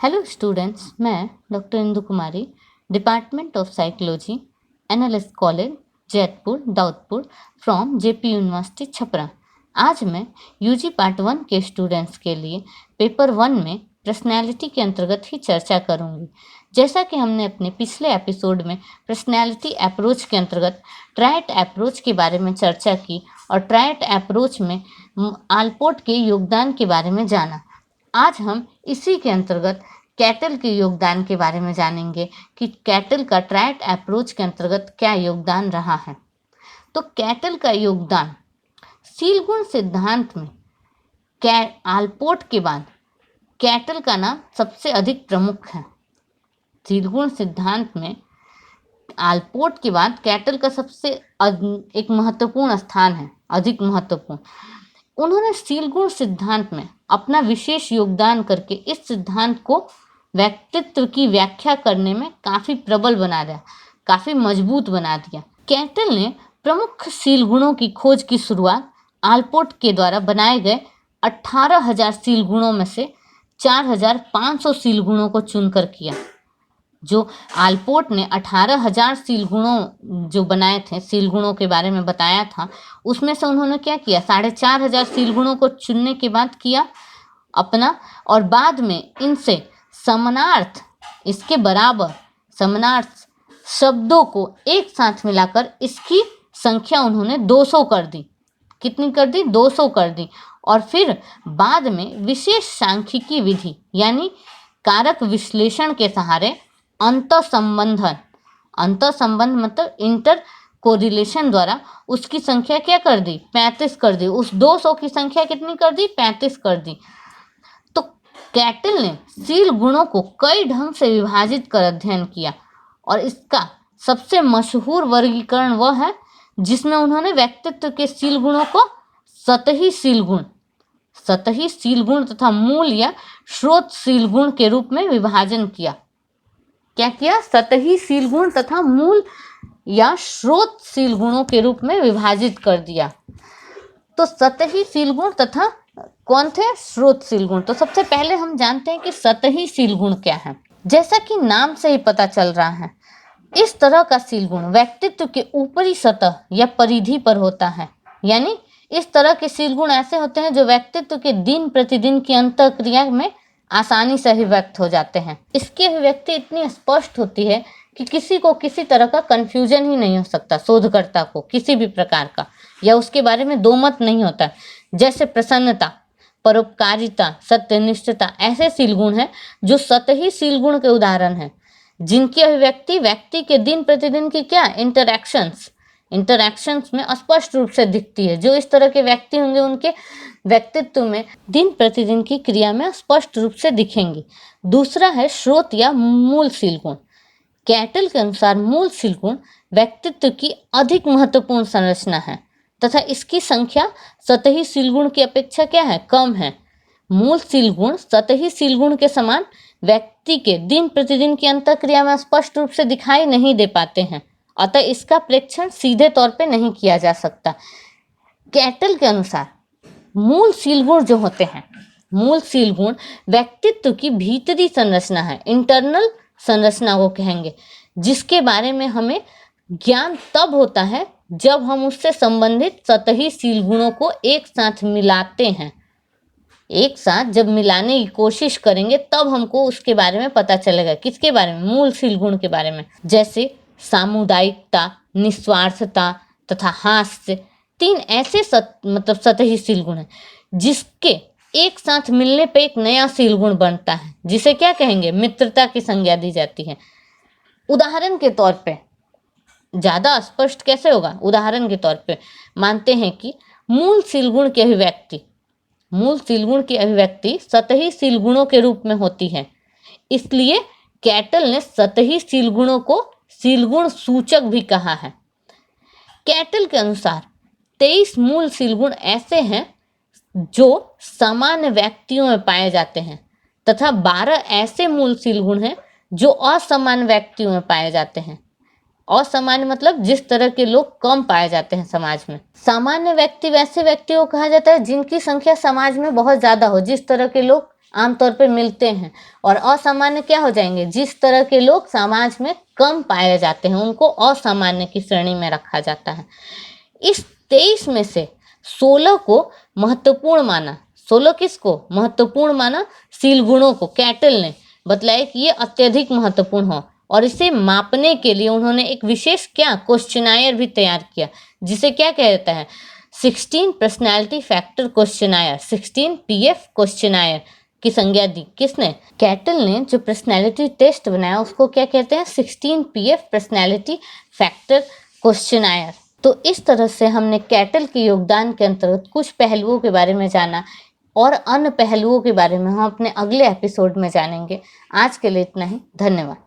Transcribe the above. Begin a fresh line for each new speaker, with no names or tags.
Hello students, मैं doctor Indu Kumari, department of psychology, NLS college, Jaitpur, Daudpur, from JP university Chhapra. आज मैं UG part 1 के students के लिए पेपर 1 में पर्सनैलिटी के अंतर्गत ही चर्चा करूंगी। जैसा कि हमने अपने पिछले एपिसोड में पर्सनैलिटी अप्रोच के अंतर्गत ट्रायड अप्रोच के बारे में चर्चा की और ट्रायड अप्रोच में आलपोर्ट के योगदान के बारे में जाना। आज हम इसी के अंतर्गत कैटल के योगदान के बारे में जानेंगे कि कैटल का ट्रायड अप्रोच के अंतर्गत क्या योगदान रहा है। तो कैटल का योगदान सीलगुण सिद्धांत में आलपोर्ट के बाद कैटल का नाम सबसे अधिक प्रमुख है। सीलगुण सिद्धांत में आलपोर्ट के बाद कैटल का सबसे एक महत्वपूर्ण स्थान है, अधिक महत्वपूर्ण। उन्होंने सीलगुण सिद्धांत में अपना विशेष योगदान करके इस सिद्धांत को व्यक्तित्व की व्याख्या करने में काफ़ी प्रबल बना दिया, काफ़ी मजबूत बना दिया। कैटल ने प्रमुख सील गुणों की खोज की शुरुआत आलपोर्ट के द्वारा बनाए गए 18,000 सील गुणों में से 4,500 सील गुणों को चुनकर किया। जो आलपोर्ट ने 18,000 सील गुणों जो बनाए थे, सील गुणों के बारे में बताया था, उसमें से उन्होंने क्या किया, 4,500 सील गुणों को चुनने के बाद किया अपना, और बाद में इनसे समानार्थ, इसके बराबर समानार्थ शब्दों को एक साथ मिलाकर इसकी संख्या उन्होंने 200 कर दी। कितनी कर दी? 200 कर दी। और फिर बाद में विशेष सांख्यिकी विधि यानी कारक विश्लेषण के सहारे अंतःसंबंध मतलब इंटर कोरिलेशन द्वारा उसकी संख्या क्या कर दी? 35 कर दी। उस 200 की संख्या कितनी कर दी? 35 कर दी। तो कैटल ने सील गुणों को कई ढंग से विभाजित कर अध्ययन किया और इसका सबसे मशहूर वर्गीकरण वह है जिसमें उन्होंने व्यक्तित्व के सील गुणों को सतही सील गुण तथा मूल या स्रोत सील गुण के रूप में विभाजन किया। क्या किया? सतही सील गुण तथा मूल या स्रोत सील गुणों के रूप में विभाजित कर दिया। तो सतही सील गुण तथा कौन थे? स्रोत सील गुण। तो सबसे पहले हम जानते हैं कि सतही सील गुण क्या है। जैसा कि नाम से ही पता चल रहा है, इस तरह का सील गुण व्यक्तित्व के ऊपरी सतह या परिधि पर होता है। यानी इस तरह के सील गुण ऐसे होते हैं जो व्यक्तित्व के दिन प्रतिदिन की अंतःक्रिया में आसानी से ही व्यक्त हो जाते हैं। इसकी अभिव्यक्ति इतनी स्पष्ट होती है कि किसी को किसी तरह का कंफ्यूजन ही नहीं हो सकता, शोधकर्ता को किसी भी प्रकार का, या उसके बारे में दो मत नहीं होता। जैसे प्रसन्नता, परोपकारिता, सत्यनिष्ठता ऐसे सील गुण हैं जो सतही सील गुण के उदाहरण हैं, जिनकी अभिव्यक्ति व्यक्ति के दिन प्रतिदिन की क्या इंटरैक्शंस में स्पष्ट रूप से दिखती है। जो इस तरह के व्यक्ति होंगे उनके व्यक्तित्व में दिन प्रतिदिन की क्रिया में स्पष्ट रूप से दिखेंगी। दूसरा है स्रोत या मूल सील गुण। कैटल के अनुसार मूल सील गुण व्यक्तित्व की अधिक महत्वपूर्ण संरचना है तथा इसकी संख्या सतही सील गुण की अपेक्षा क्या है? कम है। मूल सील गुण सतही सील गुण के समान व्यक्ति के दिन प्रतिदिन की अंतःक्रिया में स्पष्ट रूप से दिखाई नहीं दे पाते हैं, अतः इसका प्रेक्षण सीधे तौर पे नहीं किया जा सकता। कैटल के अनुसार मूल सील गुण जो होते हैं, मूल सील गुण व्यक्तित्व की भीतरी संरचना है, इंटरनल संरचना को कहेंगे, जिसके बारे में हमें ज्ञान तब होता है जब हम उससे संबंधित सतही सील गुणों को एक साथ मिलाते हैं। एक साथ जब मिलाने की कोशिश करेंगे तब हमको उसके बारे में पता चलेगा। किसके बारे में? मूल सील गुण के बारे में। जैसे सामुदायिकता, निस्वार्थता तथा हास्य, 3 ऐसे सतही सील गुण हैं जिसके एक साथ मिलने पे एक नया सील गुण बनता है, जिसे क्या कहेंगे? मित्रता की संज्ञा दी जाती है। उदाहरण के तौर पे ज़्यादा स्पष्ट कैसे होगा? उदाहरण के तौर पे मानते हैं कि मूल सील गुण की अभिव्यक्ति सतही सील गुणों के रूप में होती है। इसलिए कैटल ने सतही सील गुणों को सील गुण सूचक भी कहा है। कैटल के अनुसार 23 मूल सील गुण ऐसे हैं जो सामान्य व्यक्तियों में पाए जाते हैं तथा 12 ऐसे मूल सील गुण हैं जो असामान्य व्यक्तियों में पाए जाते हैं। असामान्य मतलब जिस तरह के लोग कम पाए जाते हैं समाज में। सामान्य व्यक्ति वैसे व्यक्तियों को कहा जाता है जिनकी संख्या समाज में बहुत ज़्यादा हो, जिस तरह के लोग आमतौर पर मिलते हैं। और असामान्य क्या हो जाएंगे? जिस तरह के लोग समाज में कम पाए जाते हैं उनको असामान्य की श्रेणी में रखा जाता है। इस 23 में से 16 को महत्वपूर्ण माना। 16 किसको महत्वपूर्ण माना? शील गुणों को। कैटल ने बतलाया कि ये अत्यधिक महत्वपूर्ण हो, और इसे मापने के लिए उन्होंने एक विशेष क्वेश्चनायर भी तैयार किया, जिसे क्या कहता है? 16 personality factor questionnaire, 16 PF questionnaire की संज्ञा दी। किसने? कैटल ने। जो पर्सनैलिटी टेस्ट बनाया उसको क्या कहते हैं? 16 PF पर्सनैलिटी फैक्टर क्वेश्चनायर। तो इस तरह से हमने कैटल के योगदान के अंतर्गत कुछ पहलुओं के बारे में जाना, और अन्य पहलुओं के बारे में हम अपने अगले एपिसोड में जानेंगे। आज के लिए इतना ही। धन्यवाद।